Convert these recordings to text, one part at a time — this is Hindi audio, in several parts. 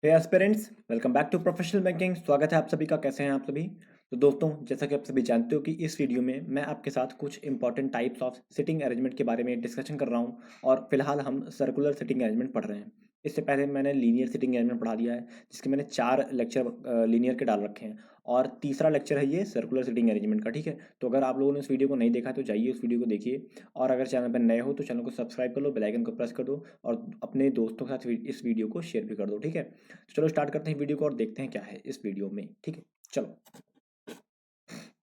Hey aspirants, welcome back to professional banking. स्वागत है आप सभी का। कैसे हैं आप सभी? तो दोस्तों, जैसा कि आप सभी जानते हो कि इस वीडियो में मैं आपके साथ कुछ important types of sitting arrangement के बारे में डिस्कशन कर रहा हूं। और फिलहाल हम सर्कुलर सिटिंग अरेंजमेंट पढ़ रहे हैं। इससे पहले मैंने लीनियर सिटिंग अरेंजमेंट पढ़ा दिया है, जिसके मैंने 4 लेक्चर लीनियर के डाल रखे हैं। और तीसरा लेक्चर है ये सर्कुलर सिटिंग अरेंजमेंट का। ठीक है, तो अगर आप लोगों ने उस वीडियो को नहीं देखा तो जाइए उस वीडियो को देखिए। और अगर चैनल पर नए हो तो चैनल को सब्सक्राइब कर लो, बेल आइकन को प्रेस कर दो और अपने दोस्तों के साथ इस वीडियो को शेयर भी कर दो। ठीक है, तो चलो स्टार्ट करते हैं वीडियो को और देखते हैं क्या है इस वीडियो में। ठीक है, चलो।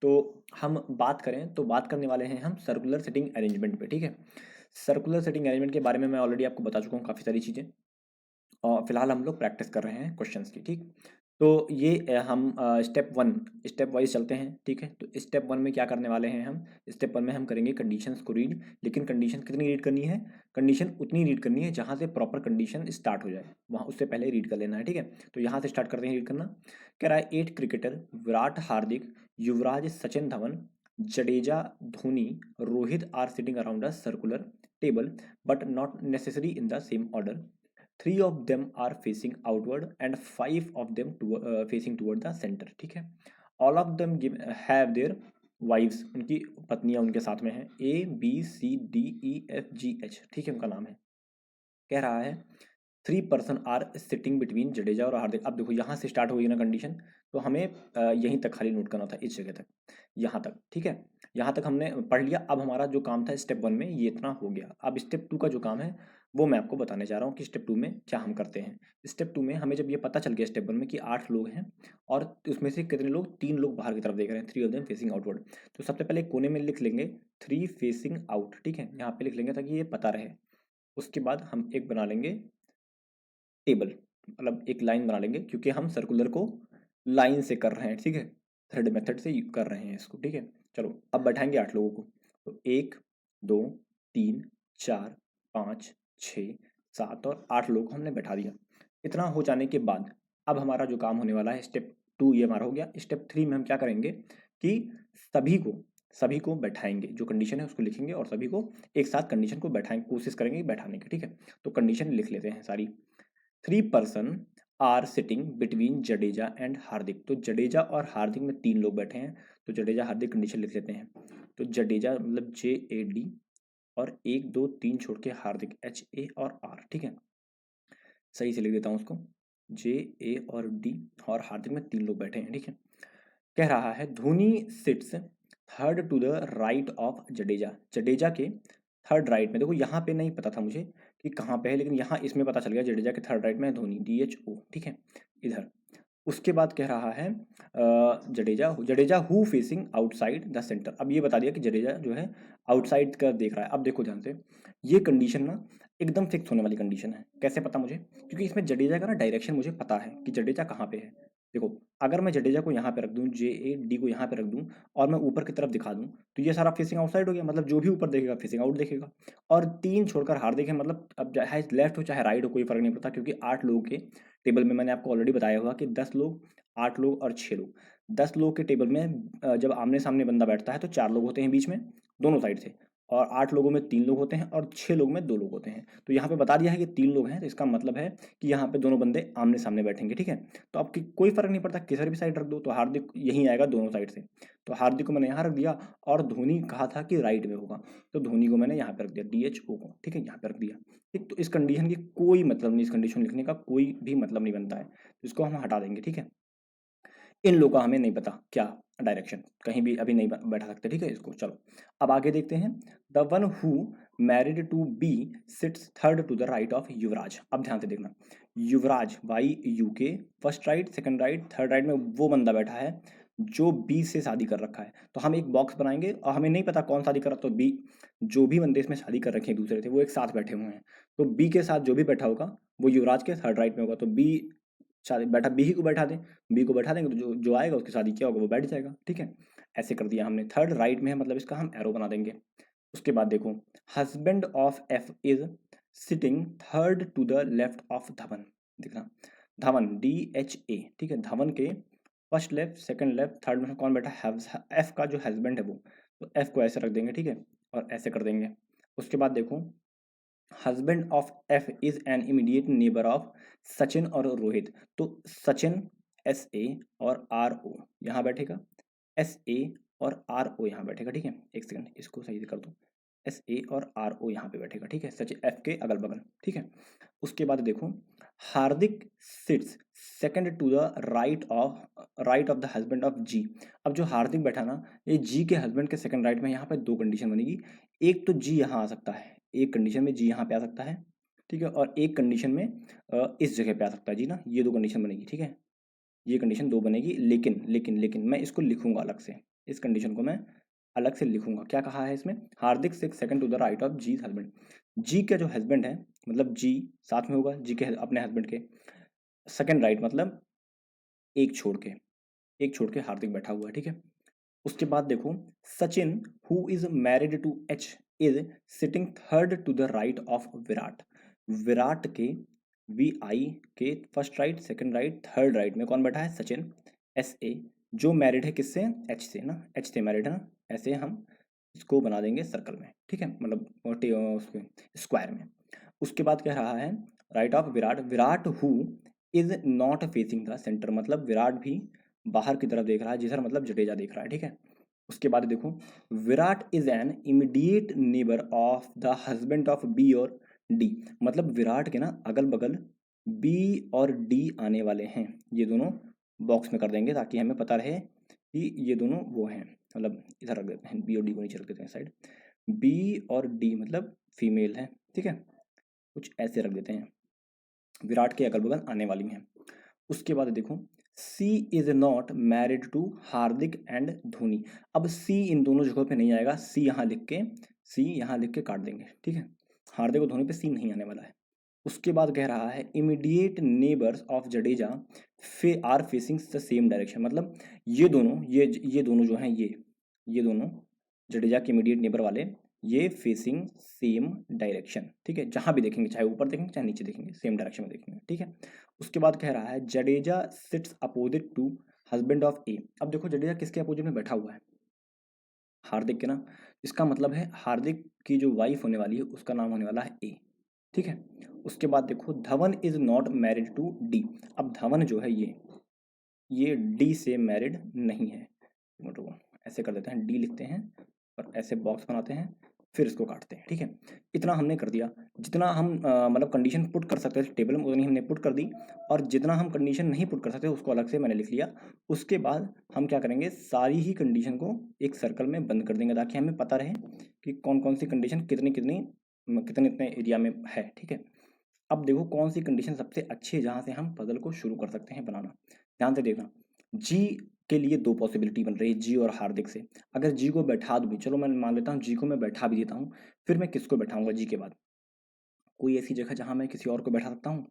तो हम बात करें तो बात करने वाले हैं हम सर्कुलर सेटिंग अरेंजमेंट पे। ठीक है, सर्कुलर सेटिंग अरेंजमेंट के बारे में मैं ऑलरेडी आपको बता चुका हूँ काफ़ी सारी चीज़ें। और फिलहाल हम लोग प्रैक्टिस कर रहे हैं क्वेश्चंस की। ठीक, तो ये हम स्टेप वाइज चलते हैं। ठीक है, तो स्टेप वन में क्या करने वाले हैं हम? स्टेप वन में हम करेंगे कंडीशंस को रीड। लेकिन कंडीशन कितनी रीड करनी है? कंडीशन उतनी रीड करनी है जहाँ से प्रॉपर कंडीशन स्टार्ट हो जाए, वहाँ उससे पहले रीड कर लेना है। ठीक है, तो यहाँ से स्टार्ट करते हैं रीड करना। कह रहा है 8 cricketer Virat, Hardik, Yuvraj, Sachin, Dhawan, Jadeja, Dhoni, Rohit are sitting around a circular table but not necessary in the same order. Three of them are facing outward and five of them facing toward the center। ठीक है, all of them have their wives, उनकी पत्नियां उनके साथ में हैं। ABCDEFGH, ठीक है, उनका नाम है। कह रहा है 3 person are sitting between Jadeja और हार्दिक। अब देखो यहाँ से स्टार्ट होगी ना कंडीशन, तो हमें यहीं तक खाली नोट करना था, इस जगह तक, यहाँ तक। ठीक है, यहाँ तक हमने पढ़ लिया। अब हमारा जो काम था स्टेप वन में ये इतना हो गया। अब स्टेप टू का जो काम है वो मैं आपको बताने जा रहा हूँ कि स्टेप टू में क्या हम करते हैं। स्टेप टू में हमें जब ये पता चल गया स्टेप वन में कि 8 लोग हैं और उसमें से कितने लोग, 3 लोग बाहर की तरफ देख रहे हैं, 3 ऑफ देम फेसिंग आउटवर्ड। तो सबसे पहले कोने में लिख लेंगे 3 फेसिंग आउट। ठीक है, यहाँ पे लिख लेंगे ताकि ये पता रहे। उसके बाद हम एक बना लेंगे टेबल, मतलब एक लाइन बना लेंगे, क्योंकि हम सर्कुलर को लाइन से कर रहे हैं। ठीक है, थर्ड मेथड से कर रहे हैं इसको। ठीक है, चलो अब बैठाएंगे 8 लोगों को। तो 1 2 3 4 5 6 7 और 8 लोग को हमने बैठा दिया। इतना हो जाने के बाद अब हमारा जो काम होने वाला है, स्टेप टू ये हमारा हो गया। स्टेप थ्री में हम क्या करेंगे कि सभी को बैठाएंगे, जो कंडीशन है उसको लिखेंगे और सभी को एक साथ कंडीशन को बैठाएंगे, कोशिश करेंगे बैठाने की। ठीक है, तो कंडीशन लिख लेते हैं सारी। 3 person are sitting between Jadeja and Hardik. तो जडेजा और हार्दिक में 3 लोग बैठे हैं, तो जडेजा हार्दिक कंडीशन लिख लेते हैं। तो जडेजा मतलब JAD, और 1 2 3 छोड़ के हार्दिक HA और R। ठीक है, सही से लिख देता हूँ उसको, JA और D, और हार्दिक में 3 लोग बैठे हैं। ठीक है, कह रहा है Dhoni sits third to the right of Jadeja. Jadeja के थर्ड राइट में, देखो यहाँ पे नहीं पता था मुझे कि कहाँ पे है, लेकिन यहाँ इसमें पता चल गया जडेजा के थर्ड राइट में है धोनी, DHO। ठीक है, इधर। उसके बाद कह रहा है Jadeja Jadeja who facing outside the centre. अब ये बता दिया कि जडेजा जो है आउटसाइड का देख रहा है। अब देखो ध्यान से, ये कंडीशन ना एकदम फिक्स होने वाली कंडीशन है। कैसे पता मुझे? क्योंकि इसमें जडेजा का ना डायरेक्शन मुझे पता है कि जडेजा कहाँ पे है। देखो, अगर मैं जडेजा को यहाँ पे रख दूँ, JAD को यहाँ पे रख दूँ, और मैं ऊपर की तरफ दिखा दूँ, तो ये सारा फेसिंग आउटसाइड हो गया। मतलब जो भी ऊपर देखेगा फेसिंग आउट देखेगा। और 3 छोड़कर हार्दिक है, मतलब अब चाहे लेफ्ट हो चाहे राइट हो, कोई फर्क नहीं पड़ता, क्योंकि 8 लोगों के टेबल में मैंने आपको ऑलरेडी बताया हुआ कि 10 लोग, 8 लोग और 6 लोग। 10 लोग के टेबल में जब आमने सामने बंदा बैठता है तो 4 लोग होते हैं बीच में, दोनों साइड से। और 8 लोगों में 3 लोग होते हैं और 6 लोग में 2 लोग होते हैं। तो यहाँ पे बता दिया है कि 3 लोग हैं, तो इसका मतलब है कि यहाँ पे दोनों बंदे आमने सामने बैठेंगे। ठीक है, तो अब कोई फर्क नहीं पड़ता किधर भी साइड रख दो, तो हार्दिक यहीं आएगा दोनों साइड से। तो हार्दिक को मैंने यहाँ रख दिया, और धोनी कहा था कि राइट में होगा, तो धोनी को मैंने यहाँ पे रख दिया, DHO को। ठीक है, यहाँ पे रख दिया। ठीक, तो इस कंडीशन की कोई मतलब नहीं, इस कंडीशन लिखने का कोई भी मतलब नहीं बनता है, तो इसको हम हटा देंगे। ठीक है, इन लोगों का हमें नहीं पता क्या डायरेक्शन, कहीं भी अभी नहीं बैठा सकते। ठीक है, इसको चलो अब आगे देखते हैं। The one who married to B sits third to the right of Yuvraj. अब ध्यान से देखना, Yuvraj YUK, first right, second right, third right में वो बंदा बैठा है जो बी से शादी कर रखा है। तो हम एक बॉक्स बनाएंगे, और हमें नहीं पता कौन शादी कर रहा, तो बी, जो भी बंदे इसमें शादी कर रखे हैं दूसरे थे, वो एक साथ बैठे हुए हैं। तो बी के साथ जो भी बैठा होगा वो युवराज के थर्ड राइट में होगा। तो बी शादी बैठा, बी ही को बैठा दें, बी को बैठा देंगे तो जो जो आएगा उसकी शादी क्या होगा, वो बैठ जाएगा। ठीक है, ऐसे कर दिया हमने। थर्ड राइट में है, मतलब इसका हम एरो बना देंगे। उसके बाद देखो, husband of F is sitting third to the left of Dhawan. देखना, धवन DHA। ठीक है, धवन के first left, second left, third में से कौन बैठा है? F का जो हस्बैंड है वो। तो F को ऐसे रख देंगे। ठीक है, और ऐसे कर देंगे। उसके बाद देखो, husband of F is an immediate neighbour of Sachin और रोहित। तो सचिन SA और RO यहाँ बैठेगा, SA और RO यहाँ बैठेगा, ठीक है। एक सेकंड इसको सही से कर दो, SA और RO यहाँ पे बैठेगा, ठीक है, सचिन F के अगल बगल, ठीक है। उसके बाद देखो Hardik sits second to the right of the husband of G. अब जो हार्दिक बैठा ना, ये जी के हस्बैंड के सेकंड राइट में, यहाँ पे दो कंडीशन बनेगी। एक तो जी यहाँ आ सकता है, एक कंडीशन में जी यहाँ पे आ सकता है, ठीक है, और एक कंडीशन में इस जगह पे आ सकता है जी ना, ये दो कंडीशन बनेगी, ठीक है। ये कंडीशन दो बनेगी, लेकिन मैं इसको लिखूंगा अलग से, इस कंडीशन को मैं अलग से लिखूंगा। क्या कहा है इसमें, Hardik sits second to the right of G husband. G का जो हस्बैंड है, मतलब जी साथ में होगा जी के अपने हस्बैंड के सेकंड राइट, मतलब एक छोड़ के, एक छोड़ के हार्दिक बैठा हुआ है, ठीक है। उसके बाद देखो Sachin who is married to H is sitting third to the right of Virat. Virat के VI के first right, second right, third right में कौन बैठा है, सचिन SA, जो मैरिड है किससे, एच से ना, एच से मैरिड है ना। ऐसे हम इसको बना देंगे सर्कल में, ठीक है, मतलब उसके स्क्वायर में। उसके बाद कह रहा है right of Virat, Virat who is not facing the centre, मतलब विराट भी बाहर की तरफ देख रहा है, जिधर मतलब जडेजा देख रहा है, ठीक है। उसके बाद देखो Virat is an immediate neighbour of the husband of B और डी, मतलब विराट के ना अगल बगल बी और डी आने वाले हैं। ये दोनों बॉक्स में कर देंगे ताकि हमें पता रहे कि ये दोनों वो हैं, मतलब इधर रख देते हैं, बी और डी को नीचे रख देते हैं साइड, बी और डी मतलब फीमेल है, ठीक है, कुछ ऐसे रख देते हैं, विराट के अगल बगल आने वाली हैं। उसके बाद देखो C is not married to Hardik and Dhoni. अब सी इन दोनों जगहों पे नहीं आएगा, सी यहाँ लिख के, सी यहाँ लिख के काट देंगे, ठीक है। हार्दिक और धोनी पे सी नहीं आने वाला है। उसके बाद कह रहा है immediate neighbours of Jadeja are facing the same direction, मतलब ये दोनों, ये दोनों जो हैं, ये दोनों जडेजा के इमीडिएट नेबर वाले, ये फेसिंग सेम डायरेक्शन, ठीक है, जहां भी देखेंगे, चाहे ऊपर देखेंगे चाहे नीचे देखेंगे, सेम डायरेक्शन में देखेंगे, ठीक है। उसके बाद कह रहा है Jadeja sits opposite to husband of A. अब देखो जडेजा किसके अपोजिट में बैठा हुआ है, हार्दिक के ना। इसका मतलब है हार्दिक की जो वाइफ होने वाली है उसका नाम होने वाला है ए, ठीक है। उसके बाद देखो Dhawan is not married to D. अब धवन जो है ये डी से मैरिड नहीं है, मतलब ऐसे कर देते हैं, डी लिखते हैं और ऐसे बॉक्स बनाते हैं, फिर इसको काटते हैं, ठीक है। इतना हमने कर दिया, जितना हम मतलब कंडीशन पुट कर सकते थे टेबल में उतनी हमने पुट कर दी, और जितना हम कंडीशन नहीं पुट कर सकते उसको अलग से मैंने लिख लिया। उसके बाद हम क्या करेंगे, सारी ही कंडीशन को एक सर्कल में बंद कर देंगे ताकि हमें पता रहे कि कौन कौन सी कंडीशन कितनी कितनी कितने कितने एरिया में है, ठीक है। अब देखो कौन सी कंडीशन सबसे अच्छी है जहाँ से हम पजल को शुरू कर सकते हैं बनाना। ध्यान से देखना, जी के लिए दो पॉसिबिलिटी बन रही है, जी और हार्दिक से। अगर जी को बैठा दूँ भी, चलो मैं मान लेता हूँ जी को मैं बैठा भी देता हूँ, फिर मैं किसको बैठाऊंगा जी के बाद, कोई ऐसी जगह जहाँ मैं किसी और को बैठा सकता हूँ,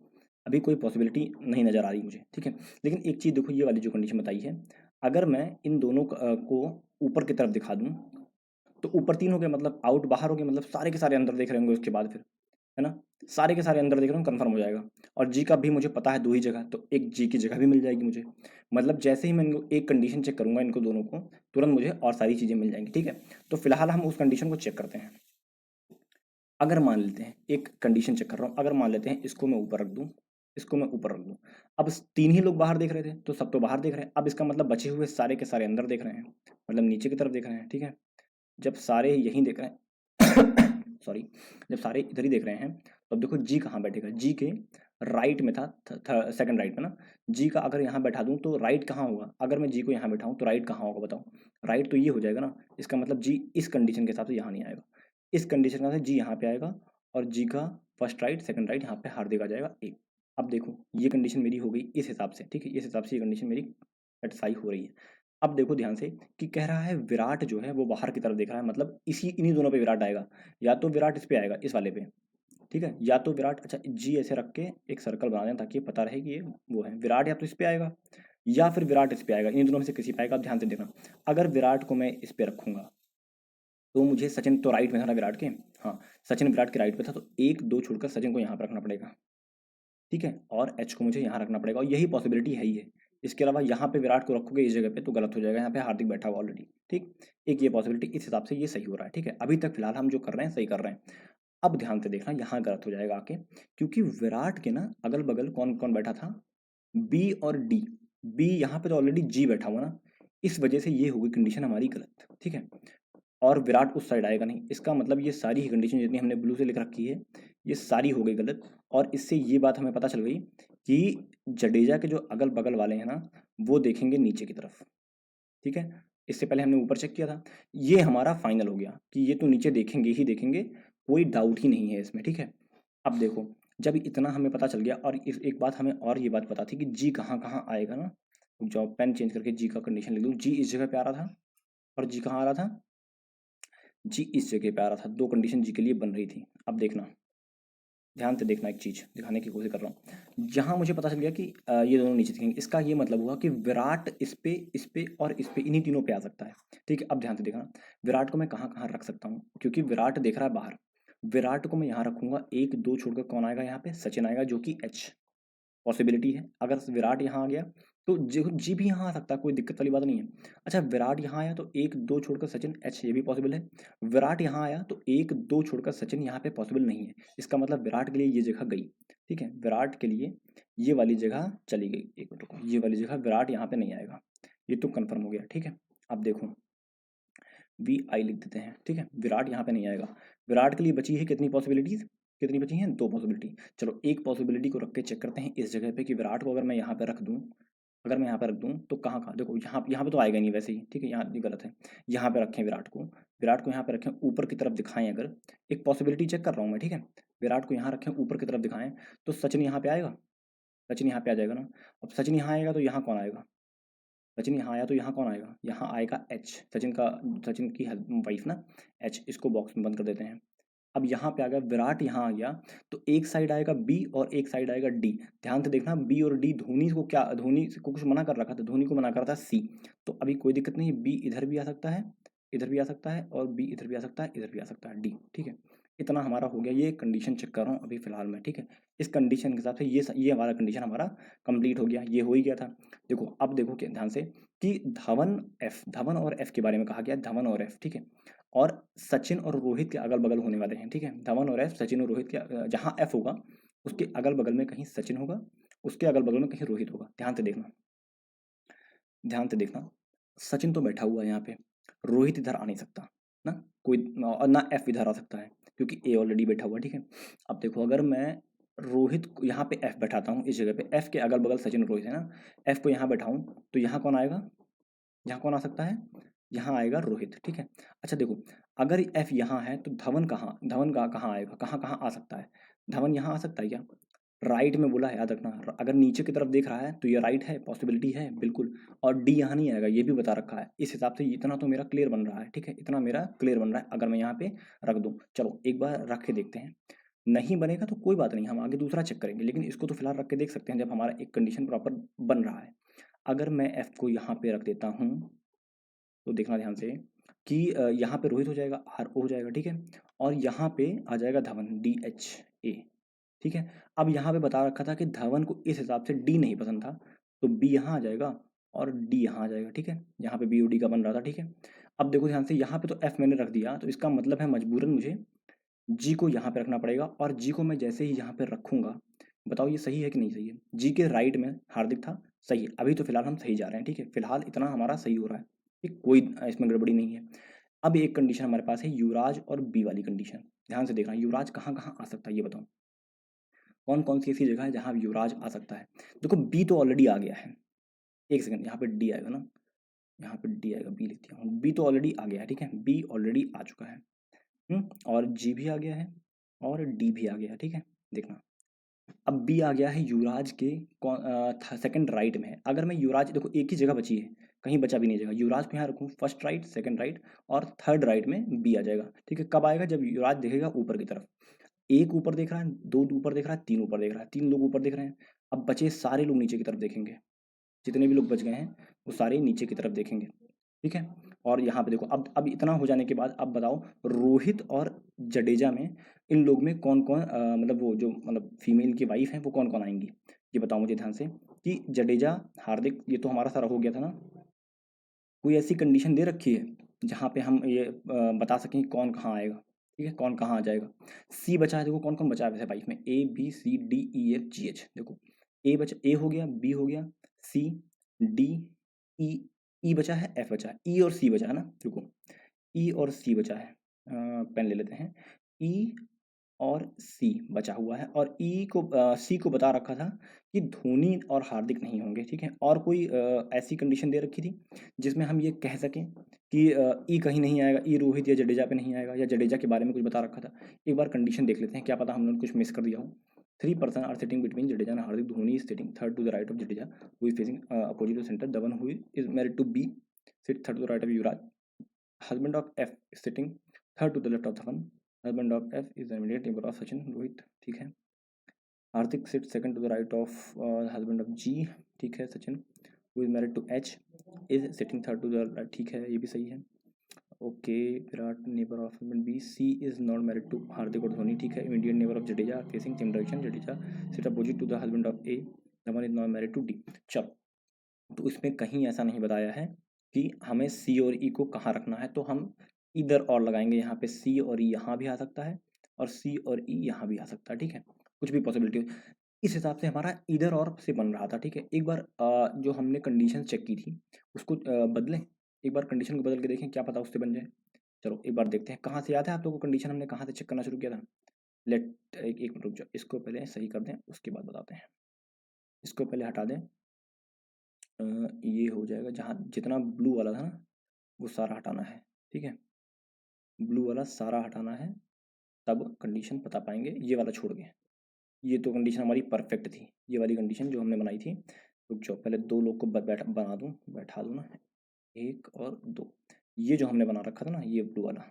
अभी कोई पॉसिबिलिटी नहीं नज़र आ रही मुझे, ठीक है। लेकिन एक चीज़ देखो, ये वाली जो कंडीशन बताई है, अगर मैं इन दोनों को ऊपर की तरफ दिखा दूँ, तो ऊपर तीन हो गए, मतलब आउट बाहर हो गए, मतलब सारे के सारे अंदर देख रहे होंगे उसके बाद, फिर है ना, सारे के सारे अंदर देख रहे हो, कंफर्म हो जाएगा। और जी का भी मुझे पता है दो ही जगह, तो एक जी की जगह भी मिल जाएगी मुझे, मतलब जैसे ही मैं इनको एक कंडीशन चेक करूंगा इनको दोनों को, तुरंत मुझे और सारी चीज़ें मिल जाएंगी, ठीक है। तो फिलहाल हम उस कंडीशन को चेक करते हैं। अगर मान लेते हैं, एक कंडीशन चेक कर रहा हूँ, अगर मान लेते हैं इसको मैं ऊपर रख दूँ, इसको मैं ऊपर रख दूँ, अब तीन ही लोग बाहर देख रहे थे तो सब तो बाहर देख रहे हैं, अब इसका मतलब बचे हुए सारे के सारे अंदर देख रहे हैं, मतलब नीचे की तरफ देख रहे हैं, ठीक है। जब सारे यहीं देख रहे हैं सॉरी, जब सारे इधर ही देख रहे हैं, तो अब देखो जी कहाँ बैठेगा, जी के राइट में था, सेकंड राइट में ना। जी का अगर यहाँ बैठा दूँ तो राइट कहाँ होगा, अगर मैं जी को यहाँ बैठाऊँ तो राइट कहाँ होगा बताओ, राइट तो ये हो जाएगा ना। इसका मतलब जी इस कंडीशन के हिसाब से यहाँ नहीं आएगा, इस कंडीशन के हिसाब से जी यहाँ पे आएगा, और जी का फर्स्ट राइट सेकंड राइट यहाँ पे हार्दिक आ जाएगा ए। अब देखो ये कंडीशन मेरी हो गई इस हिसाब से, ठीक है, इस हिसाब से ये कंडीशन मेरी सेटिस्फाई हो रही है। अब देखो ध्यान से कि कह रहा है विराट जो है वो बाहर की तरफ देख रहा है, मतलब इसी इन्हीं दोनों पे विराट आएगा, या तो विराट इस पे आएगा इस वाले पे, ठीक है, या तो विराट, अच्छा जी ऐसे रख के एक सर्कल बना दें ताकि पता रहे कि ये वो है, विराट या तो इस पे आएगा या फिर विराट इस पे आएगा, इन दोनों में से किसी पे आएगा। अब ध्यान से देखना, अगर विराट को मैं इस पे रखूंगा तो मुझे सचिन तो राइट में था ना विराट के, हाँ सचिन विराट के राइट पे था, तो एक दो छोड़कर सचिन को यहाँ पर रखना पड़ेगा, ठीक है, और एच को मुझे यहाँ रखना पड़ेगा, और यही पॉसिबिलिटी है ही है। इसके अलावा यहाँ पे विराट को रखोगे इस जगह पे तो गलत हो जाएगा, यहाँ पे हार्दिक बैठा हुआ ऑलरेडी, ठीक। एक ये पॉसिबिलिटी, इस हिसाब से ये सही हो रहा है, ठीक है। अभी तक फिलहाल हम जो कर रहे हैं सही कर रहे हैं। अब ध्यान से देखना, यहाँ गलत हो जाएगा आके, क्योंकि विराट के ना अगल बगल कौन कौन बैठा था, बी और डी। बी यहाँ पे तो ऑलरेडी जी बैठा हुआ ना, इस वजह से ये होगी कंडीशन हमारी गलत, ठीक है। और विराट उस साइड आएगा नहीं, इसका मतलब ये सारी ही कंडीशन जितनी हमने ब्लू से लिख रखी है ये सारी हो गई गलत। और इससे ये बात हमें पता चल गई कि जडेजा के जो अगल बगल वाले हैं ना वो देखेंगे नीचे की तरफ, ठीक है। इससे पहले हमने ऊपर चेक किया था, ये हमारा फाइनल हो गया कि ये तो नीचे देखेंगे ही देखेंगे, कोई डाउट ही नहीं है इसमें, ठीक है। अब देखो, जब इतना हमें पता चल गया और एक बात हमें और ये बात पता थी कि जी कहाँ कहाँ आएगा ना, जो पेन चेंज करके जी का कंडीशन लिख दूँ, जी इस जगह पे आ रहा था और जी कहाँ आ रहा था, जी इस जगह पे आ रहा था। दो कंडीशन जी के लिए बन रही थी। अब देखना, ध्यान से देखना, एक चीज़ दिखाने की कोशिश कर रहा हूँ। जहाँ मुझे पता चल गया कि ये दोनों नीचे दिखेंगे, इसका ये मतलब हुआ कि विराट इस पे और इस पे, इन्हीं तीनों पे आ सकता है, ठीक है। अब ध्यान से देखना, विराट को मैं कहाँ कहाँ रख सकता हूँ, क्योंकि विराट देख रहा है बाहर। विराट को मैं यहाँ रखूंगा, एक दो छोड़कर कौन आएगा यहाँ पे, सचिन आएगा, जो कि एच पॉसिबिलिटी है। अगर विराट यहाँ आ गया तो जी जी भी यहाँ आ सकता है, कोई दिक्कत वाली बात नहीं है। अच्छा, विराट यहाँ आया तो एक दो छोड़कर सचिन एच, ये भी पॉसिबल है। विराट यहाँ आया तो एक दो छोड़कर सचिन यहाँ पे पॉसिबल नहीं है, इसका मतलब विराट के लिए ये जगह गई, ठीक है। विराट के लिए ये वाली जगह चली गई, एक मिनट रुको, ये वाली जगह विराट यहाँ पे नहीं आएगा, ये तो कन्फर्म हो गया, ठीक है। अब देखो, वी आई लिख देते हैं, ठीक है। विराट यहाँ पे नहीं आएगा। विराट के लिए बची है कितनी पॉसिबिलिटीज, कितनी बची हैं, दो पॉसिबिलिटी। चलो एक पॉसिबिलिटी को रख के चेक करते हैं इस जगह पे कि विराट को अगर मैं यहाँ पे रख दूँ, अगर मैं यहाँ पे रख दूँ तो कहाँ कहाँ, देखो यहाँ पे तो आएगा नहीं वैसे ही, ठीक है, यहाँ ये गलत है। यहाँ पे रखें विराट को, विराट को यहाँ पे रखें, ऊपर की तरफ दिखाएं, अगर एक पॉसिबिलिटी चेक कर रहा हूँ मैं, ठीक है। विराट को यहाँ रखें, ऊपर की तरफ दिखाएं, तो सचिन यहाँ पे आएगा, सचिन यहाँ पे आ जाएगा ना। अब सचिन यहाँ आएगा तो यहाँ कौन आएगा, सचिन यहाँ आया तो यहाँ कौन आएगा, यहाँ आएगा एच, सचिन का, सचिन की वाइफ ना, एच। इसको बॉक्स में बंद कर देते हैं। अब यहाँ पे आ गया विराट, यहाँ आ गया तो एक साइड आएगा बी और एक साइड आएगा डी। ध्यान से देखना, बी और डी, धोनी को क्या, धोनी को कुछ मना कर रखा था, धोनी को मना कर रहा था सी। तो अभी कोई दिक्कत नहीं है, बी इधर भी आ सकता है, इधर भी आ सकता है, और बी इधर भी आ सकता है, इधर भी आ सकता है, डी, ठीक है। इतना हमारा हो गया, ये कंडीशन चेक कर रहा हूँ अभी फिलहाल में, ठीक है। इस कंडीशन के हिसाब से ये हमारा कंडीशन हमारा कंप्लीट हो गया, ये हो ही गया था। देखो अब देखो क्या ध्यान से, कि धवन एफ, धवन और एफ के बारे में कहा गया, धवन और एफ, ठीक है। और सचिन और रोहित के अगल बगल होने वाले हैं, ठीक है। धवन और एफ, सचिन और रोहित के जहाँ एफ होगा उसके अगल बगल में कहीं सचिन होगा, उसके अगल बगल में कहीं रोहित होगा। ध्यान से देखना, ध्यान से देखना, सचिन तो बैठा हुआ है यहाँ पे, रोहित इधर आ नहीं सकता ना, कोई, और ना एफ इधर आ सकता है क्योंकि ए ऑलरेडी बैठा हुआ है, ठीक है। अब देखो, अगर मैं रोहित को यहाँ पे एफ बैठाता हूँ, इस जगह पे एफ के अगल बगल सचिन रोहित है ना, एफ को यहाँ बैठाऊँ तो यहाँ कौन आएगा, यहाँ कौन आ सकता है, यहाँ आएगा रोहित, ठीक है। अच्छा देखो, अगर एफ यहाँ है तो धवन कहाँ, धवन का कहाँ आएगा, कहाँ कहाँ आ सकता है, धवन यहाँ आ सकता है क्या, राइट में बोला है, याद रखना। अगर नीचे की तरफ देख रहा है तो ये राइट है, पॉसिबिलिटी है बिल्कुल। और डी यहाँ नहीं आएगा, ये भी बता रखा है। इस हिसाब से इतना तो मेरा क्लियर बन रहा है, ठीक है, इतना मेरा क्लियर बन रहा है अगर मैं यहाँ पे रख दूँ। चलो एक बार रख के देखते हैं, नहीं बनेगा तो कोई बात नहीं, हम आगे दूसरा चेक करेंगे, लेकिन इसको तो फिलहाल रख के देख सकते हैं जब हमारा एक कंडीशन प्रॉपर बन रहा है। अगर मैं एफ को यहाँ पे रख देता हूँ तो देखना ध्यान से कि यहाँ पे रोहित हो जाएगा, आर ओ हो जाएगा, ठीक है। और यहाँ पे आ जाएगा धवन, डी एच ए, ठीक है। अब यहाँ पे बता रखा था कि धवन को इस हिसाब से डी नहीं पसंद था, तो बी यहाँ आ जाएगा और डी यहाँ आ जाएगा, ठीक है। यहाँ पे बी और डी का बन रहा था, ठीक है। अब देखो ध्यान से, यहाँ पे तो एफ मैंने रख दिया, तो इसका मतलब है मजबूरन मुझे जी को यहाँ पे रखना पड़ेगा, और जी को मैं जैसे ही यहाँ पे रखूंगा, बताओ ये सही है कि नहीं सही है। जी के राइट में हार्दिक था, सही है, अभी तो फिलहाल हम सही जा रहे हैं, ठीक है। फिलहाल इतना हमारा सही हो रहा है, ठीक, कोई इसमें गड़बड़ी नहीं है। अब एक कंडीशन हमारे पास है युवराज और बी वाली कंडीशन। ध्यान से देखना, युवराज कहाँ कहाँ आ सकता है ये बताओ, कौन कौन सी ऐसी जगह है जहाँ युवराज आ सकता है। देखो बी तो ऑलरेडी आ गया है, एक सेकंड, यहाँ पे डी आएगा ना, यहाँ पे डी आएगा, बी लिख दिया हूँ, बी तो ऑलरेडी आ गया है, ठीक है, बी ऑलरेडी आ चुका है। और जी भी आ गया है और डी भी आ गया है, ठीक है। देखना, अब बी आ गया है युवराज के सेकंड राइट में है। अगर मैं युवराज, देखो एक ही जगह बची है, कहीं बचा भी नहीं जगह, युवराज को यहाँ रखूँ फर्स्ट राइट, सेकंड राइट, और थर्ड राइट में बी आ जाएगा, ठीक है। कब आएगा, जब युवराज देखेगा ऊपर की तरफ, एक ऊपर देख रहा है, दो ऊपर देख रहा है, तीन ऊपर देख रहा है, तीन लोग ऊपर देख रहे हैं। अब बचे सारे लोग नीचे की तरफ देखेंगे, जितने भी लोग बच गए हैं वो सारे नीचे की तरफ देखेंगे, ठीक है। और यहाँ पे देखो, अब इतना हो जाने के बाद अब बताओ, रोहित और जडेजा में, इन लोग में कौन कौन मतलब वो जो मतलब फीमेल की वाइफ है वो कौन कौन आएंगी, ये बताओ मुझे ध्यान से। कि जडेजा, हार्दिक, ये तो हमारा सारा हो गया था ना। कोई ऐसी कंडीशन दे रखी है जहाँ पे हम ये बता सकें कौन कहाँ आएगा, ठीक है, कौन कहाँ आ जाएगा। सी बचा है, देखो कौन कौन बचा है वैसे 22 में, A B C D E F G H. देखो ए बचा, ए हो गया, बी हो गया, सी डी ई, ई बचा है, एफ बचा है, ई और सी बचा है ना। रुको, ई और सी बचा है, पेन ले लेते हैं। ई और सी बचा हुआ है, और ई को सी को बता रखा था कि धोनी और हार्दिक नहीं होंगे। ठीक है, और कोई ऐसी कंडीशन दे रखी थी जिसमें हम ये कह सकें कि ई कहीं नहीं आएगा, ई रोहित या जडेजा पे नहीं आएगा, या जडेजा के बारे में कुछ बता रखा था। एक बार कंडीशन देख लेते हैं, क्या पता हमने कुछ मिस कर दिया हो। 3 person are sitting between Jadeja and Hardik, Dhoni is sitting third to the right of Jadeja who is facing opposite to centre, the one who is married to B sit third to the right of Yuvraj, husband of F is sitting third to the left of the one, husband of F is the immediate neighbor of Sachin Rohit. ठीक है, Hardik sit second to the right of husband of G. ठीक है, Sachin who is married to H is sitting third to the right. ठीक है, ये भी सही है। Okay, Virat neighbour of husband B, C is not married to Hardik और धोनी। ठीक है, immediate neighbour of Jadeja facing same direction, Jadeja sit opposite to the husband of A, the one is not married to D. चलो, तो इसमें कहीं ऐसा नहीं बताया है कि हमें सी और ई को कहाँ रखना है, तो हम इधर और लगाएंगे। यहाँ पे सी और ई यहाँ भी आ सकता है, और सी और ई यहाँ भी आ सकता है। ठीक है, कुछ भी पॉसिबिलिटी। इस हिसाब से हमारा इधर और से बन रहा था। ठीक है, एक बार जो हमने कंडीशन चेक की थी उसको बदलें, एक बार कंडीशन को बदल के देखें, क्या पता उससे बन जाए। चलो एक बार देखते हैं, कहाँ से याद है आप लोगों को कंडीशन हमने कहाँ से चेक करना शुरू किया था। लेट एक मिनट रुक जाओ, इसको पहले सही कर दें, उसके बाद बताते हैं। इसको पहले हटा दें, ये हो जाएगा, जहाँ जितना ब्लू वाला था ना वो सारा हटाना है। ठीक है, ब्लू वाला सारा हटाना है, तब कंडीशन बता पाएंगे। ये वाला छोड़ के, ये तो कंडीशन हमारी परफेक्ट थी, ये वाली कंडीशन जो हमने बनाई थी। रुक जाओ, पहले दो लोग को बना दूँ, बैठा दूँ ना, एक और दो। ये जो हमने बना रखा था ना, ये ब्लू वाला,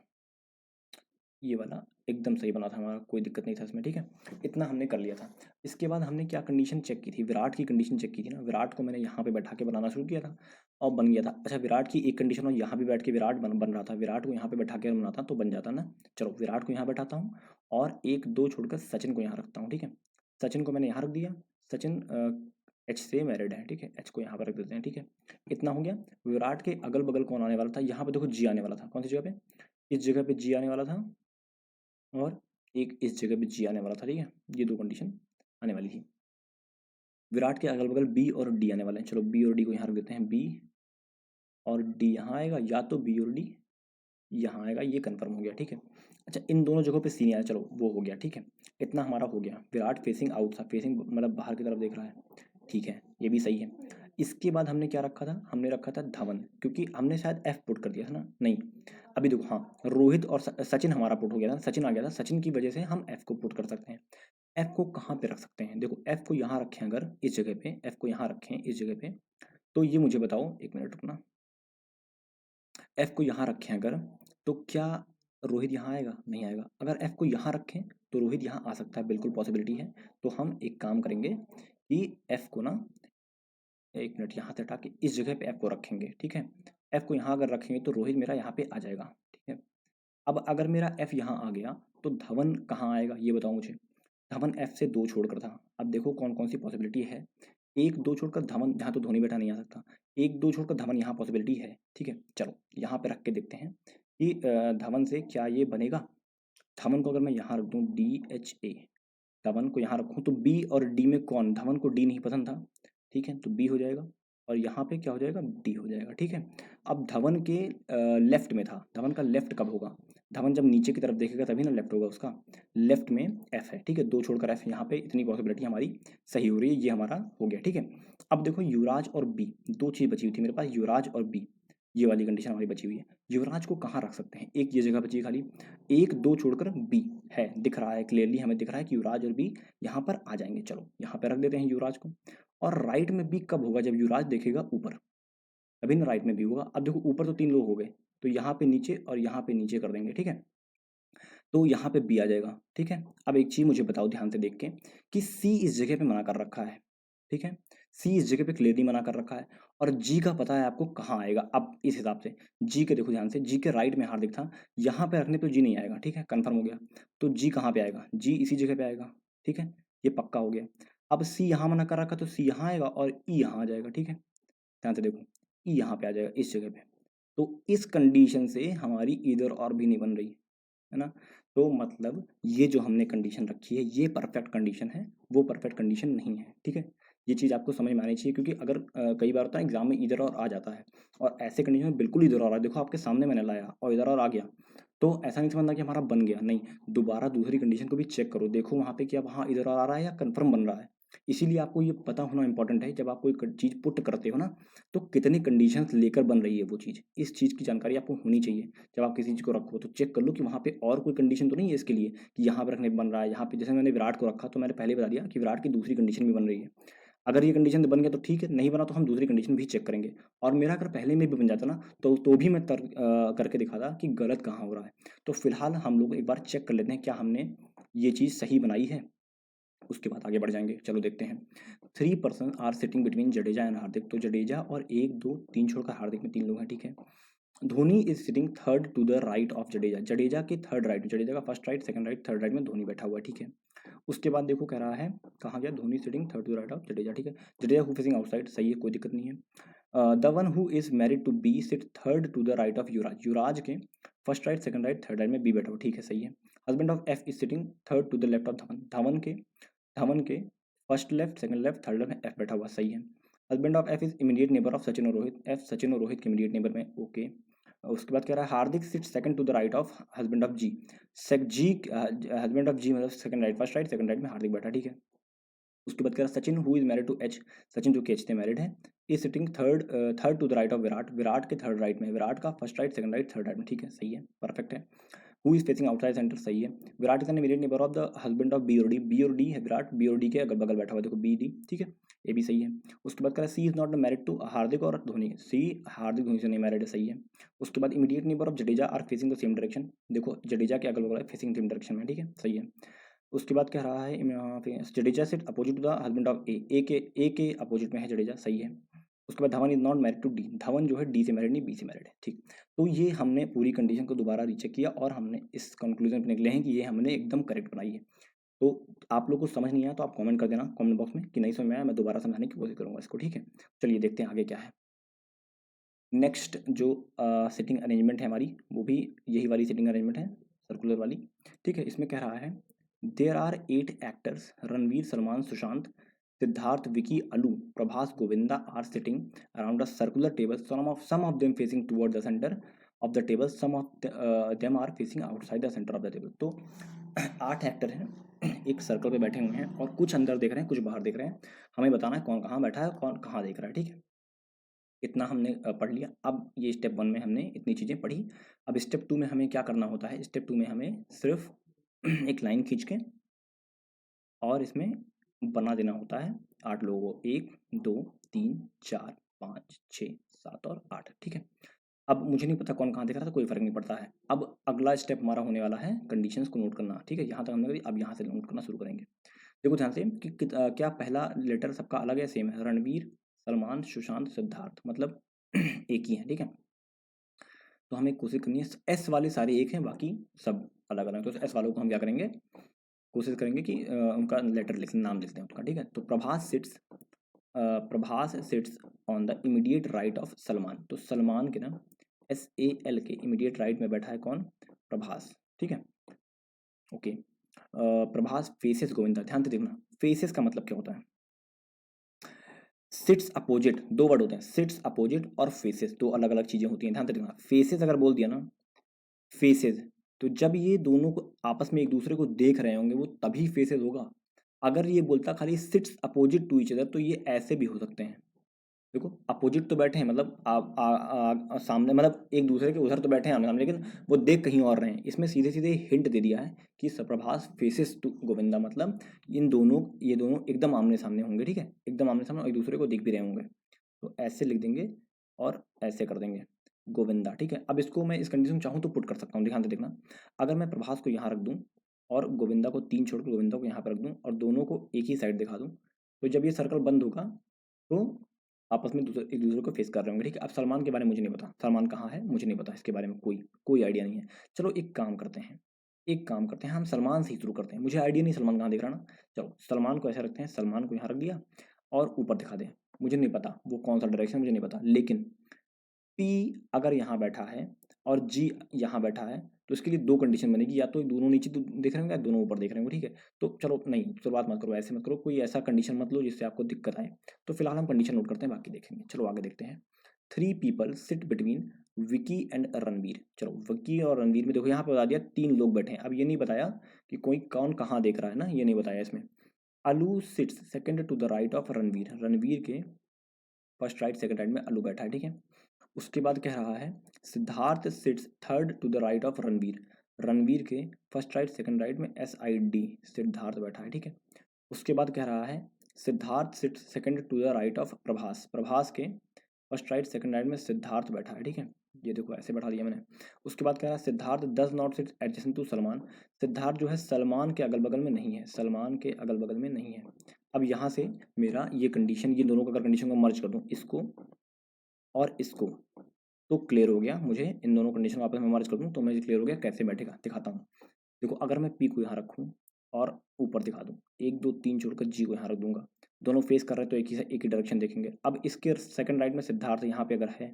ये वाला एकदम सही बना था हमारा, कोई दिक्कत नहीं था इसमें। ठीक है, इतना हमने कर लिया था। इसके बाद हमने क्या कंडीशन चेक की थी, विराट की कंडीशन चेक की थी ना। विराट को मैंने यहाँ पे बैठा के बनाना शुरू किया था और बन गया था। अच्छा, विराट की एक कंडीशन और यहाँ भी बैठ के विराट बन रहा था, विराट को यहाँ पे बैठा के बनाता तो बन जाता ना। चलो, विराट को यहाँ बैठाता हूँ और एक दो छोड़कर सचिन को यहाँ रखता हूँ। ठीक है, सचिन को मैंने यहाँ रख दिया। सचिन एच से मैरिड है। ठीक है, एच को यहाँ पर रख देते हैं। ठीक है, इतना हो गया। विराट के अगल बगल कौन आने वाला था, यहाँ पे देखो जी आने वाला था। कौन सी जगह पे, इस जगह पे जी आने वाला था, और एक इस जगह पे जी आने वाला था। ठीक है, ये दो कंडीशन आने वाली थी। विराट के अगल बगल बी और डी आने वाले हैं। चलो, बी और डी को यहाँ रख देते हैं, बी और डी यहाँ आएगा, या तो बी और डी यहाँ आएगा, ये कंफर्म हो गया। ठीक है, अच्छा, इन दोनों जगहों पे सी नहीं आया, चलो वो हो गया। ठीक है, इतना हमारा हो गया। विराट फेसिंग आउट था, फेसिंग मतलब बाहर की तरफ देख रहा है। ठीक है, ये भी सही है। इसके बाद हमने क्या रखा था, हमने रखा था धवन, क्योंकि हमने शायद एफ पुट कर दिया था ना, नहीं, अभी देखो, हाँ, रोहित और सचिन हमारा पुट हो गया था, सचिन आ गया था, सचिन की वजह से हम एफ को पुट कर सकते हैं। एफ को कहाँ पे रख सकते हैं, देखो एफ को यहाँ रखें, अगर इस जगह पे एफ को यहाँ रखें, इस जगह पे, तो ये मुझे बताओ, एक मिनट रुकना, एफ को यहाँ रखें अगर, तो क्या रोहित यहाँ आएगा, नहीं आएगा। अगर एफ को यहाँ रखें तो रोहित यहाँ आ सकता है, बिल्कुल पॉसिबिलिटी है। तो हम एक काम करेंगे कि एफ को ना, एक मिनट, यहाँ से हटा के इस जगह पे एफ को रखेंगे। ठीक है, एफ को यहाँ अगर रखेंगे तो रोहित मेरा यहाँ पे आ जाएगा। ठीक है, अब अगर मेरा एफ यहाँ आ गया तो धवन कहाँ आएगा, ये बताओ मुझे। धवन एफ से दो छोड़कर था। अब देखो कौन कौन सी पॉसिबिलिटी है, एक दो छोड़कर धवन, यहाँ तो धोनी बैठा नहीं आ सकता, एक दो छोड़कर धवन यहाँ पॉसिबिलिटी है। ठीक है, चलो यहाँ पे रख के देखते हैं कि धवन से क्या ये बनेगा। धवन को अगर मैं यहाँ रख दूँ, डी एच ए, धवन को यहाँ रखूँ तो बी और डी में कौन, धवन को डी नहीं पसंद था। ठीक है, तो बी हो जाएगा, और यहाँ पे क्या हो जाएगा, डी हो जाएगा। ठीक है, अब धवन के लेफ्ट में था, धवन का लेफ्ट कब होगा, धवन जब नीचे की तरफ देखेगा तभी ना लेफ्ट होगा उसका। लेफ्ट में एफ है। ठीक है, दो छोड़कर एफ, यहाँ पे इतनी पॉसिबिलिटी हमारी सही हो रही है, ये हमारा हो गया। ठीक है, अब देखो युवराज और बी, दो चीज़ बची हुई थी मेरे पास, युवराज और बी, ये वाली कंडीशन हमारी बची हुई है। युवराज को कहाँ रख सकते हैं, एक ये जगह बची है खाली, एक दो छोड़कर बी है, दिख रहा है क्लियरली, हमें दिख रहा है कि युवराज और बी यहाँ पर आ जाएंगे। चलो यहाँ पे रख देते हैं युवराज को। और राइट में बी कब होगा, जब युवराज देखेगा ऊपर, अभी ना राइट में भी होगा। अब देखो ऊपर तो तीन लोग हो गए, तो यहाँ पे नीचे और यहाँ पे नीचे कर देंगे। ठीक है, तो यहाँ पे बी आ जाएगा। ठीक है, अब एक चीज मुझे बताओ ध्यान से देख के, कि सी इस जगह पे मना कर रखा है। ठीक है, सी इस जगह पे क्लियरली मना कर रखा है, और जी का पता है आपको कहाँ आएगा। अब इस हिसाब से जी के देखो ध्यान से, जी के राइट में हार्दिक था, यहाँ पे रखने पे जी नहीं आएगा। ठीक है, कंफर्म हो गया। तो जी कहाँ पे आएगा, जी इसी जगह पे आएगा। ठीक है, ये पक्का हो गया। अब सी यहाँ मना कर रखा, तो सी यहाँ आएगा और ई यहाँ आ जाएगा। ठीक है, ध्यान से देखो, ई यहाँ पे आ जाएगा इस जगह पे। तो इस कंडीशन से हमारी इधर और भी नहीं बन रही है ना। तो मतलब ये जो हमने कंडीशन रखी है ये परफेक्ट कंडीशन है, वो परफेक्ट कंडीशन नहीं है, ठीक है। ये चीज़ आपको समझ में आनी चाहिए, क्योंकि अगर कई बार होता है एग्जाम में इधर और आ जाता है, और ऐसे कंडीशन में बिल्कुल इधर और आ रहा है, देखो आपके सामने मैंने लाया और इधर और आ गया, तो ऐसा नहीं समझना कि हमारा बन गया, नहीं, दोबारा दूसरी कंडीशन को भी चेक करो, देखो वहाँ पे क्या वहाँ इधर और आ रहा है या कन्फर्म बन रहा है। इसीलिए आपको ये पता होना इंपॉर्टेंट है, जब आप कोई चीज़ पुट करते हो ना, तो कितनी कंडीशंस लेकर बन रही है वो चीज़, इस चीज़ की जानकारी आपको होनी चाहिए। जब आप किसी चीज़ को रखो तो चेक कर लो कि वहाँ पे और कोई कंडीशन तो नहीं है इसके लिए, कि यहाँ पे रखने पे बन रहा है, यहाँ पे जैसे मैंने विराट को रखा तो मैंने पहले बता दिया कि विराट की दूसरी कंडीशन भी बन रही है। अगर ये कंडीशन बन गया तो ठीक है, नहीं बना तो हम दूसरी कंडीशन भी चेक करेंगे। और मेरा अगर पहले में भी बन जाता ना, तो भी मैं करके दिखाता कि गलत कहाँ हो रहा है। तो फिलहाल हम लोग एक बार चेक कर लेते हैं क्या हमने ये चीज़ सही बनाई है, उसके बाद आगे बढ़ जाएंगे। चलो देखते हैं। 3 person are sitting between Jadeja and Hardik, तो जडेजा और 1 2 3 छोड़कर हार्दिक में 3 लोग हैं, ठीक है। Dhoni is sitting third to the right of Jadeja, Jadeja के थर्ड राइट, जडेजा का first right, second right, third right में धोनी बैठा हुआ है, ठीक है। उसके बाद देखो कह रहा है, कहाँ गया, Dhoni sitting third to the right of Jadeja, ठीक है। जडेजा हु फेसिंग आउटसाइड, सही है, कोई दिक्कत नहीं है। The one who is married to B sit third to the right of Yuvraj, Yuvraj के first right, second right, third right B बी बैठा हुआ, ठीक है, सही है। Husband of F is sitting third to the left of Dhawan, Dhawan के first left, second left, third left में एफ बैठा हुआ, सही है। Husband of F is immediate neighbour of Sachin और रोहित, एफ सचिन और रोहित के इमीडिएट नेबर में, ओके। उसके बाद कह रहा है Hardik sit second to the right of husband of G, sec G, husband of G मतलब second right, first right, second right में हार्दिक बैठा, ठीक है। उसके बाद कह रहा है Sachin who is married to H, Sachin जो कि एच से मैरिड है, is sitting third to the right of Virat, Virat के थर्ड राइट में, विराट का first right, second right, third right में, ठीक है, सही है, परफेक्ट है। Who is facing outside centre, सही है। Virat is an immediate neighbour of the husband of B और डी, बी और डी है विराट, बी और डी के अगल बगल बैठा हुआ, देखो बी डी, ठीक है, ये भी सही है। उसके बाद कह रहा है सी is not married to Hardik और धोनी, सी हार्दिक धोनी से नहीं मैरिड है, सही है। उसके बाद immediate neighbour of Jadeja are facing the same direction, देखो जडेजा के अगल बगल फेसिंग सेम डायरेक्शन में, ठीक है, सही है। उसके बाद कह रहा है यहाँ पे Jadeja sit opposite to the husband of A के अपोजिट में है जडेजा, सही है। उसके बाद Dhawan is not married to D, Dhawan जो है डी से मैरिड नहीं बी से मैरिड है, ठीक। तो ये हमने पूरी कंडीशन को दोबारा रीचेक किया और हमने इस कंक्लूजन पे निकले हैं कि ये हमने एकदम करेक्ट बनाई है। तो आप लोग को समझ नहीं आया तो आप कमेंट कर देना कमेंट बॉक्स में कि नहीं समझ में आया, मैं दोबारा समझाने की कोशिश करूंगा इसको, ठीक है। चलिए देखते हैं आगे क्या है। नेक्स्ट जो सिटिंग अरेंजमेंट है हमारी, वो भी यही वाली सिटिंग अरेंजमेंट है, सर्कुलर वाली, ठीक है। इसमें कह रहा है there are 8 actors, Ranveer, Salman, Sushant, Siddharth, Vicky, Allu, Prabhas, Govinda are sitting around a circular table, some of them facing toward the center of the table, some of them are facing outside the center of the table। तो 8 एक्टर हैं, एक सर्कल पे बैठे हुए हैं और कुछ अंदर देख रहे हैं, कुछ बाहर देख रहे हैं। हमें बताना है कौन कहाँ बैठा है, कौन कहाँ देख रहा है, ठीक है। इतना हमने पढ़ लिया। अब ये स्टेप 1 में हमने इतनी चीज़ें पढ़ी। अब स्टेप 2 में हमें क्या करना होता है, स्टेप 2 में हमें सिर्फ एक लाइन खींच के और इसमें बना देना होता है 8 लोगों को, 1 2 3 4 5 6 7 और 8, ठीक है। अब मुझे नहीं पता कौन कहाँ देख रहा था, कोई फ़र्क नहीं पड़ता है। अब अगला स्टेप हमारा होने वाला है कंडीशंस को नोट करना, ठीक है। यहाँ तक हमने करी, अब यहाँ से नोट करना शुरू करेंगे। देखो ध्यान से कि क्या पहला लेटर सबका अलग है, सेम है, रणवीर, सलमान, सुशांत, सिद्धार्थ, मतलब एक ही है, ठीक है। तो हमें कोशिश करनी है, एस वाले सारे एक हैं, बाकी सब अलग अलग। तो एस वालों को हम क्या करेंगे, कोशिश करेंगे कि उनका लेटर लिख नाम लिखते हैं उसका, ठीक है। तो Prabhas sits on the immediate right of Salman, तो सलमान के ना SAL के इमीडिएट राइट में बैठा है कौन, प्रभास, ठीक है, ओके। प्रभास फेसेस गोविंदा, ध्यान से देखना फेसेस का मतलब क्या होता है। सिट्स अपोजिट, दो वर्ड होते हैं, सिट्स अपोजिट और फेसेस, दो अलग अलग चीजें होती हैं, ध्यान से देखना। फेसेस अगर बोल दिया ना, फेसेस, तो जब ये दोनों को आपस में एक दूसरे को देख रहे होंगे वो तभी फेसेस होगा। अगर ये बोलता खाली sits opposite to each other, तो ये ऐसे भी हो सकते हैं। देखो अपोजिट तो बैठे हैं, मतलब सामने, मतलब एक दूसरे के उधर तो बैठे हैं आमने सामने, लेकिन वो देख कहीं और रहे हैं। इसमें सीधे सीधे हिंट दे दिया है कि प्रभास फेसेस टू गोविंदा, मतलब ये दोनों एकदम आमने सामने होंगे, ठीक है, एकदम आमने सामने और एक दूसरे को देख भी रहे होंगे। तो ऐसे लिख देंगे और ऐसे कर देंगे गोविंदा, ठीक है। अब इसको मैं इस कंडीशन में चाहूँ तो पुट कर सकता हूँ, ध्यान से देखना। अगर मैं प्रभास को यहाँ रख दूँ और गोविंदा को 3 छोड़कर गोविंदा को यहाँ पर रख दूँ और दोनों को एक ही साइड दिखा दूँ, तो जब ये सर्कल बंद होगा तो आपस में एक दूसरे को फेस कर रहे होंगे, ठीक है। अब सलमान के बारे में मुझे नहीं पता, सलमान कहाँ है मुझे नहीं पता, इसके बारे में कोई कोई आइडिया नहीं है। चलो एक काम करते हैं, हम सलमान से ही शुरू करते हैं, मुझे आइडिया नहीं सलमान कहाँ दिख रहा ना। चलो सलमान को ऐसा रखते हैं, सलमान को यहाँ रख दिया और ऊपर दिखा दें। मुझे नहीं पता वो कौन सा डायरेक्शन, मुझे नहीं पता, लेकिन पी अगर यहाँ बैठा है और जी यहाँ बैठा है, तो इसके लिए दो कंडीशन बनेगी, या तो दोनों नीचे देख रहे होंगे या दोनों ऊपर देख रहे होंगे, ठीक है। तो चलो नहीं, शुरुआत मत करो, ऐसे मत करो, कोई ऐसा कंडीशन मत लो जिससे आपको दिक्कत आए। तो फिलहाल हम कंडीशन नोट करते हैं, बाकी देखेंगे। चलो आगे देखते हैं। 3 people sit between Vicky and Ranveer. चलो विकी और रणवीर में देखो, यहाँ पे बता दिया 3 लोग बैठे हैं। अब ये नहीं बताया कि कोई कौन कहाँ देख रहा है ना, ये नहीं बताया इसमें। Aloo sits second to the right of Ranveer. Ranveer के फर्स्ट राइट सेकंड राइट में अलू बैठा है, ठीक है। उसके बाद कह रहा है Siddharth sits third to the right of Ranveer. Ranveer के फर्स्ट राइट सेकंड राइट में SID सिद्धार्थ बैठा है, ठीक है। उसके बाद कह रहा है Siddharth sits second to the right of Prabhas. Prabhas के फर्स्ट राइट सेकंड राइट में सिद्धार्थ बैठा है, ठीक है। ये देखो ऐसे बैठा दिया मैंने। उसके बाद कह रहा है Siddharth does not sit adjacent to Salman. Siddharth जो है सलमान के अगल बगल में नहीं है, सलमान के अगल बगल में नहीं है। अब यहाँ से मेरा ये कंडीशन, ये दोनों का अगर कंडीशन को मर्ज कर दूँ, इसको और इसको, तो क्लियर हो गया। मुझे इन दोनों कंडीशन को आपस में मर्ज कर दूँ तो मुझे क्लियर हो गया कैसे बैठेगा। दिखाता हूँ। देखो अगर मैं P को यहाँ रखूँ और ऊपर दिखा दूँ, 1 2 3 छोड़कर G को यहाँ रख दूंगा, दोनों फेस कर रहे हैं तो एक ही डायरेक्शन देखेंगे। अब इसके सेकंड राइट में सिद्धार्थ यहाँ पे अगर है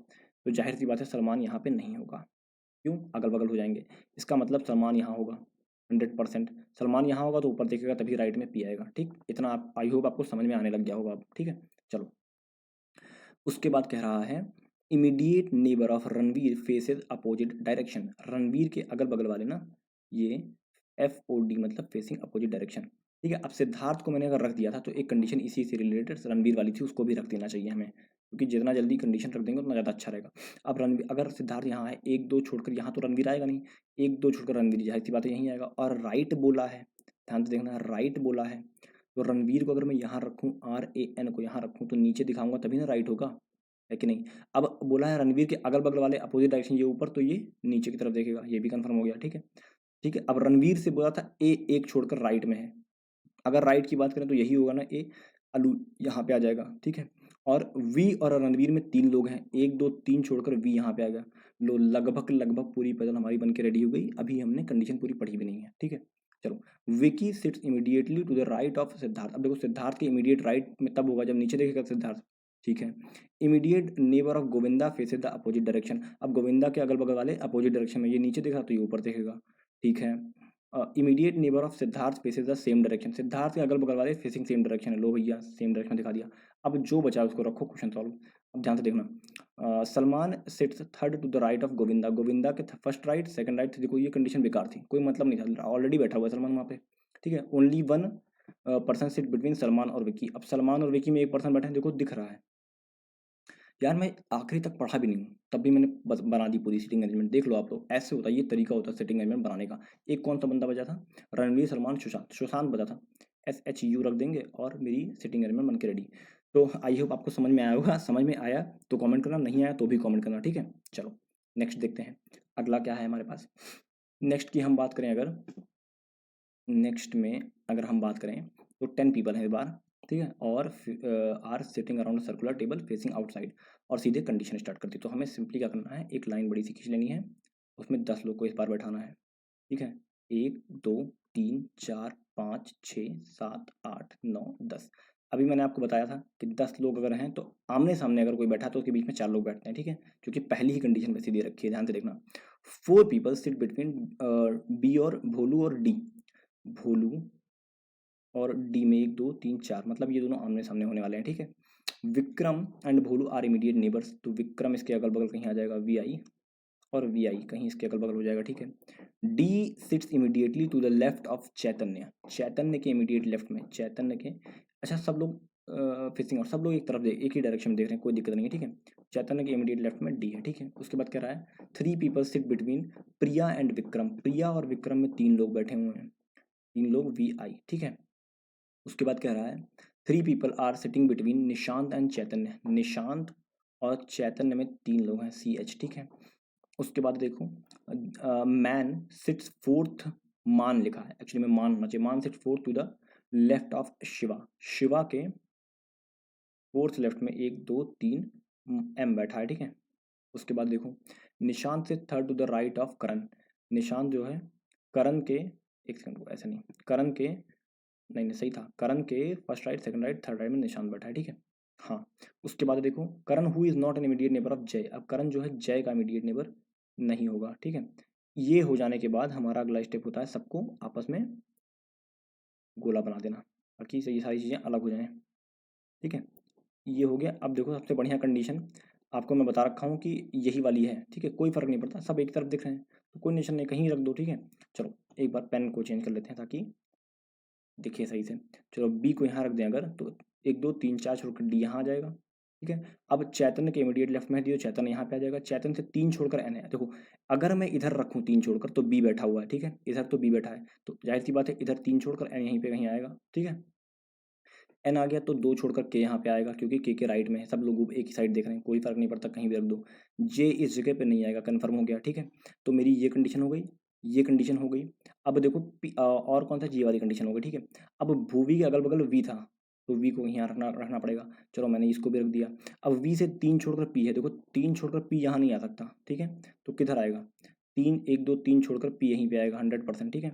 तो जाहिर सी बात है सलमान यहाँ पे नहीं होगा। क्यों? अगल बगल हो जाएंगे। इसका मतलब सलमान यहाँ होगा 100%। सलमान यहाँ होगा तो ऊपर देखेगा तभी राइट में P आएगा, ठीक। इतना आप आई होप आपको समझ में आने लग गया होगा अब, ठीक है। चलो उसके बाद कह रहा है immediate neighbour of Ranveer faces opposite direction. Ranveer के अगल बगल वाले ना, ये FOD मतलब फेसिंग अपोजिट डायरेक्शन, ठीक है। अब सिद्धार्थ को मैंने अगर रख दिया था तो एक कंडीशन इसी से रिलेटेड रणवीर वाली थी, उसको भी रख देना चाहिए हमें, क्योंकि जितना जल्दी कंडीशन रख देंगे उतना ज़्यादा अच्छा रहेगा। अब रणवीर अगर सिद्धार्थ यहाँ है, 1 2 छोड़कर यहाँ तो रणवीर आएगा नहीं, 1 2 छोड़कर रणवीर जाहिर सी बात है यहीं आएगा। और राइट बोला है, ध्यान से देखना, राइट बोला है तो रणवीर को अगर मैं यहाँ रखूँ, RAN को यहाँ रखूँ तो नीचे दिखाऊंगा तभी ना राइट होगा, है कि नहीं। अब बोला है रणवीर के अगल बगल वाले अपोजिट डायरेक्शन, ये ऊपर तो ये नीचे की तरफ देखेगा, ये भी कंफर्म हो गया, ठीक है। ठीक है, अब रणवीर से बोला था A एक छोड़कर राइट में है, अगर राइट की बात करें तो यही होगा ना, A अलू यहाँ पे आ जाएगा, ठीक है। और V और रणवीर में 3 लोग हैं, 1 2 3 छोड़कर V यहाँ पे आ गया। लो लगभग लगभग पूरी पजल हमारी बन के रेडी हो गई। अभी हमने कंडीशन पूरी पढ़ी भी नहीं है, ठीक है। चलो Vicky sits immediately to the right of Siddharth. अब देखो सिद्धार्थ के इमीडिएट राइट में तब होगा जब नीचे देखेगा सिद्धार्थ, ठीक है। Immediate neighbour of Govinda faces the opposite direction. अब गोविंदा के अगल बगल वाले अपोजिट डायरेक्शन में, ये नीचे देखा तो ये ऊपर देखेगा, ठीक है। Immediate neighbour of Siddharth faces the same direction. Siddharth के अगल बगल वाले फेसिंग सेम डायरेक्शन है, लो भैया सेम डायरेक्शन दिखा दिया। अब जो बचा उसको रखो क्वेश्चन सॉल्व। अब ध्यान से देखना, Salman sits third to the right of Govinda. Govinda के फर्स्ट राइट सेकंड राइट, देखो ये कंडीशन बेकार थी, कोई मतलब नहीं था, ऑलरेडी बैठा हुआ है सलमान वहाँ पे, ठीक है। Only one person sit between Salman और विकी। अब सलमान और विकी में एक पर्सन बैठे हैं, देखो दिख रहा है। यार मैं आखिरी तक पढ़ा भी नहीं हूँ तब भी मैंने बस बना दी पूरी सीटिंग अरेंजमेंट, देख लो आप लोग, ऐसे होता है, ये तरीका होता है सीटिंग अरेंजमेंट बनाने का। एक कौन सा बंदा बचा था? रणवीर सलमान सुशांत, सुशांत बचा था, SHU रख देंगे और मेरी सीटिंग अरेंजमेंट बन के रेडी। तो आई होप आपको समझ में आया होगा, समझ में आया तो कॉमेंट करना, नहीं आया तो भी कॉमेंट करना, ठीक है। चलो नेक्स्ट देखते हैं अगला क्या है हमारे पास। नेक्स्ट की हम बात करें अगर, नेक्स्ट में अगर हम बात करें तो 10 पीपल हैं इस बार, ठीक है। और are sitting around circular table facing outside, और सीधे कंडीशन स्टार्ट करती है। तो हमें सिंपली क्या करना है, एक लाइन बड़ी सी खींच लेनी है, उसमें 10 लोग को इस बार बैठाना है, ठीक है। 1 2 3 4 5 6 7 8 9 10। अभी मैंने आपको बताया था कि 10 लोग अगर हैं तो आमने सामने अगर कोई बैठा है तो उसके बीच में 4 लोग बैठते हैं, ठीक है, क्योंकि पहली ही कंडीशन वैसी दे रखी है। ध्यान से देखना, 4 पीपल सिट बिटवीन B और भोलू और D। भोलू और डी में 1 2 3 4, मतलब ये दोनों आमने सामने होने वाले हैं, ठीक है। Vikram and Bholu are immediate neighbours, तो विक्रम इसके अगल बगल कहीं आ जाएगा, VI, और VI कहीं इसके अगल बगल हो जाएगा, ठीक है। D sits immediately to the left of Chaitanya. Chaitanya के इमीडिएट लेफ्ट में, चैतन्य के, अच्छा सब लोग फेसिंग, और सब लोग एक तरफ एक ही डायरेक्शन में देख रहे हैं, कोई दिक्कत नहीं है, ठीक है। चैतन्य के इमीडिएट लेफ्ट में D है, ठीक है। उसके बाद कह रहा है 3 people sit between Priya and Vikram. Priya और विक्रम में 3 लोग बैठे हुए हैं, 3 लोग VI, ठीक है। उसके बाद कह रहा है 3 people are sitting between Nishant and Chaitanya. Nishant और चैतन्य में 3 लोग हैं, CH, ठीक है। उसके बाद देखो मैन सिट्स फोर्थ, मान लिखा है, एक्चुअली में मान होना चाहिए, Maan sits fourth to the left of Shiva. Shiva के फोर्थ लेफ्ट में 1 2 3 M बैठा है, ठीक है। उसके बाद देखो निशांत से third to the right of Karan. Nishant जो है करण के, एक सेकंड को, ऐसा नहीं, करण के, नहीं नहीं सही था, करण के first right second right third right में निशान बैठा है, ठीक है। हाँ उसके बाद देखो Karan who is not an immediate neighbour of Jay. अब करण जो है जय का इमीडिएट नेबर नहीं होगा, ठीक है। ये हो जाने के बाद हमारा अगला स्टेप होता है सबको आपस में गोला बना देना, ताकि ये सारी चीज़ें अलग हो जाएँ। ठीक है, ये हो गया। अब देखो सबसे बढ़िया कंडीशन आपको मैं बता रखा हूँ कि यही वाली है। ठीक है, कोई फ़र्क नहीं पड़ता, सब एक तरफ दिख रहे हैं, तो कोई टेंशन नहीं, कहीं रख दो। ठीक है, चलो एक बार पेन को चेंज कर लेते हैं ताकि दिखे सही से। चलो बी को यहाँ रख दें अगर, तो 1 2 3 4 छोड़कर डी यहाँ आ जाएगा। ठीक है, अब चैतन्य के इमीडिएट लेफ्ट में है डी, तो चैतन्य यहाँ पे आ जाएगा। चैतन्य से 3 छोड़कर एन है। देखो अगर मैं इधर रखूँ 3 छोड़कर तो बी बैठा हुआ है। ठीक है, इधर तो बी बैठा है, तो जाहिर सी बात है इधर 3 छोड़कर एन यहीं पे कहीं आएगा। ठीक है, एन आ गया तो 2 छोड़कर के यहाँ पे आएगा, क्योंकि के राइट में है, सब लोग एक ही साइड देख रहे हैं, कोई फर्क नहीं पड़ता, कहीं भी रख दो। जे इस जगह पे नहीं आएगा, कन्फर्म हो गया। ठीक है, तो मेरी ये कंडीशन हो गई, ये कंडीशन हो गई। अब देखो और कौन सा, जी वाली कंडीशन हो गई। ठीक है, अब भूवी के अगल बगल वी था, तो वी को यहाँ रखना रखना पड़ेगा। चलो मैंने इसको भी रख दिया। अब वी से 3 छोड़कर पी है, देखो 3 छोड़कर पी यहाँ नहीं आ सकता। ठीक है, तो किधर आएगा, 3 1 2 3 छोड़कर पी यहीं पे आएगा 100%। ठीक है,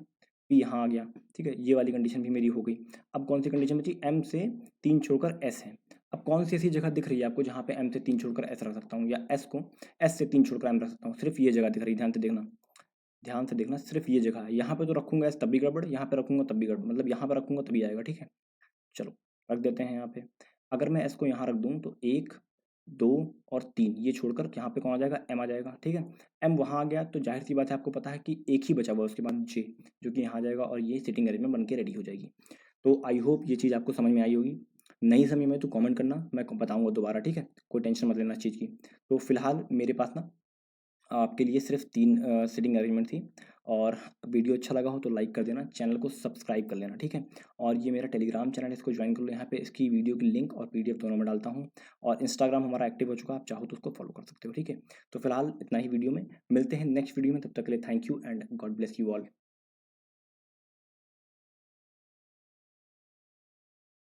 पी यहाँ आ गया। ठीक है, ये वाली कंडीशन भी मेरी हो गई। अब कौन सी कंडीशन बची, एम से 3 छोड़कर एस है। अब कौन सी ऐसी जगह दिख रही है आपको जहाँ पे एम से 3 छोड़कर एस रख सकता हूँ, या एस को एस से 3 छोड़कर एम रख सकता हूँ, सिर्फ ये जगह दिख रही है, ध्यान से देखना, ध्यान से देखना, सिर्फ ये जगह है। यहाँ पे तो रखूंगा एस तब भी गड़बड़, यहाँ पे रखूंगा तब भी गड़बड़, मतलब यहाँ पे रखूंगा तभी आएगा। ठीक है, चलो रख देते हैं यहाँ पे। अगर मैं एस को यहाँ रख दूँ तो 1 2 और 3 ये छोड़कर यहाँ पे कौन आ जाएगा, एम आ जाएगा। ठीक है, एम वहाँ आ गया तो जाहिर सी बात है आपको पता है कि एक ही बचा हुआ है उसके बाद जे, जो कि यहाँ आ जाएगा और ये सिटिंग अरेंजमेंट बन के रेडी हो जाएगी। तो आई होप ये चीज़ आपको समझ में आई होगी। नहीं समझ में तो कमेंट करना, मैं बताऊंगा दोबारा। ठीक है, कोई टेंशन मत लेना इस चीज़ की। तो फिलहाल मेरे पास ना आपके लिए सिर्फ 3 सीटिंग अरेंजमेंट थी। और वीडियो अच्छा लगा हो तो लाइक कर देना, चैनल को सब्सक्राइब कर लेना। ठीक है, और ये मेरा टेलीग्राम चैनल है, इसको ज्वाइन कर लो। यहाँ पे इसकी वीडियो की लिंक और पीडीएफ दोनों में डालता हूँ। और इंस्टाग्राम हमारा एक्टिव हो चुका है, आप चाहो तो उसको फॉलो कर सकते हो। ठीक है, तो फिलहाल इतना ही वीडियो में, मिलते हैं नेक्स्ट वीडियो में, तब तक के लिए thank you and God bless you all.